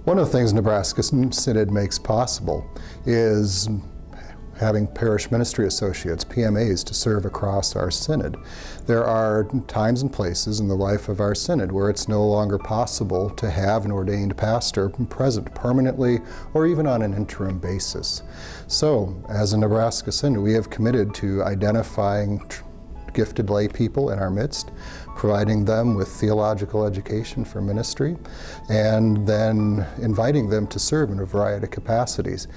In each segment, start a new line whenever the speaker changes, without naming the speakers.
One of the things Nebraska Synod makes possible is having parish ministry associates, PMAs, to serve across our synod. There are times and places in the life of our synod where it's no longer possible to have an ordained pastor present permanently or even on an interim basis. So, as a Nebraska Synod, we have committed to identifying gifted lay people in our midst, providing them with theological education for ministry, and then inviting them to serve in a variety of capacities.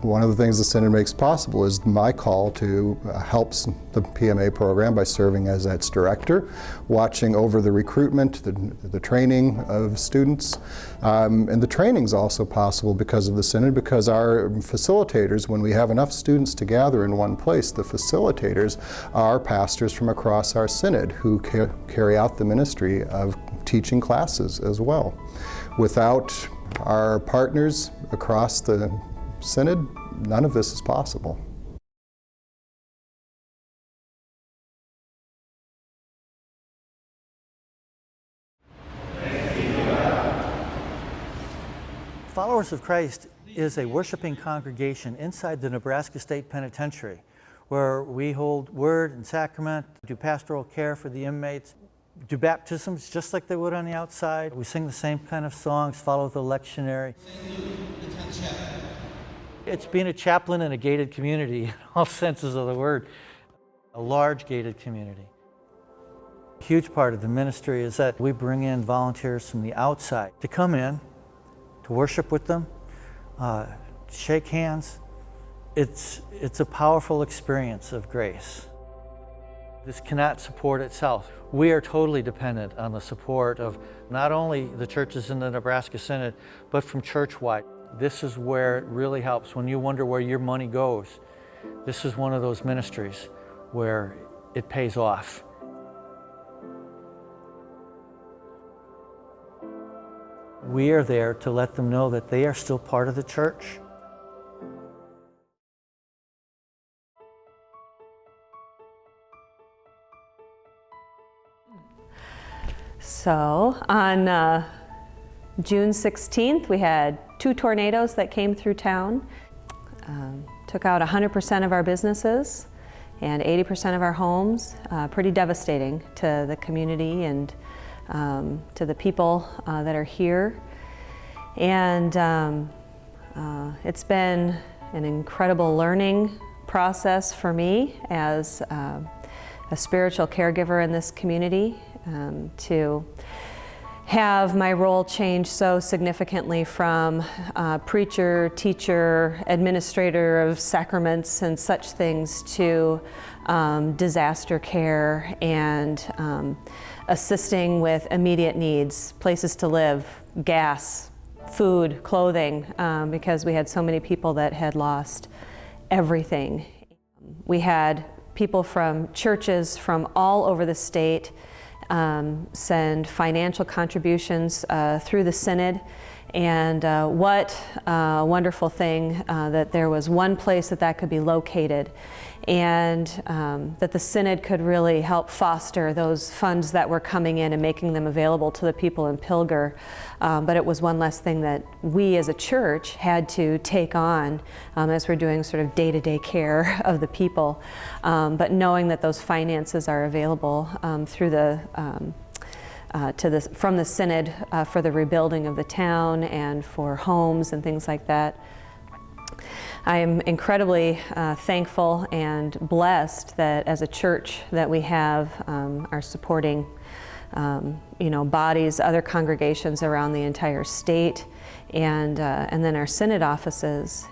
One of the things the Synod makes possible is my call to help the PMA program by serving as its director, watching over the recruitment, the training of students. And the training is also possible because of the Synod, because our facilitators, when we have enough students to gather in one place, the facilitators are pastors from across our Synod who carry out the ministry of teaching classes as well. Without our partners across the Synod, none of this is possible.
Followers of Christ is a worshiping congregation inside the Nebraska State Penitentiary, where we hold word and sacrament, do pastoral care for the inmates, do baptisms just like they would on the outside. We sing the same kind of songs, follow the lectionary.
Untitled Chapter.
It's being a chaplain in a gated community in all senses of the word, a large gated community. A huge part of the ministry is that we bring in volunteers from the outside to come in, to worship with them, shake hands. It's a powerful experience of grace. This cannot support itself. We are totally dependent on the support of not only the churches in the Nebraska Synod, but from church-wide. This is where it really helps. When you wonder where your money goes, this is one of those ministries where it pays off. We are there to let them know that they are still part of the church.
So on June 16th, we had 2 tornadoes that came through town, took out 100% of our businesses and 80% of our homes. Pretty devastating to the community and to the people that are here. And it's been an incredible learning process for me as a spiritual caregiver in this community, to have my role change so significantly from preacher, teacher, administrator of sacraments and such things to disaster care and assisting with immediate needs, places to live, gas, food, clothing, because we had so many people that had lost everything. We had people from churches from all over the state send financial contributions through the Synod, and what a wonderful thing that there was one place that could be located, and that the Synod could really help foster those funds that were coming in and making them available to the people in Pilger. But it was one less thing that we as a church had to take on as we're doing sort of day-to-day care of the people. But knowing that those finances are available through the from the Synod for the rebuilding of the town and for homes and things like that. I am incredibly thankful and blessed that as a church that we have are supporting bodies, other congregations around the entire state, and then our Synod offices.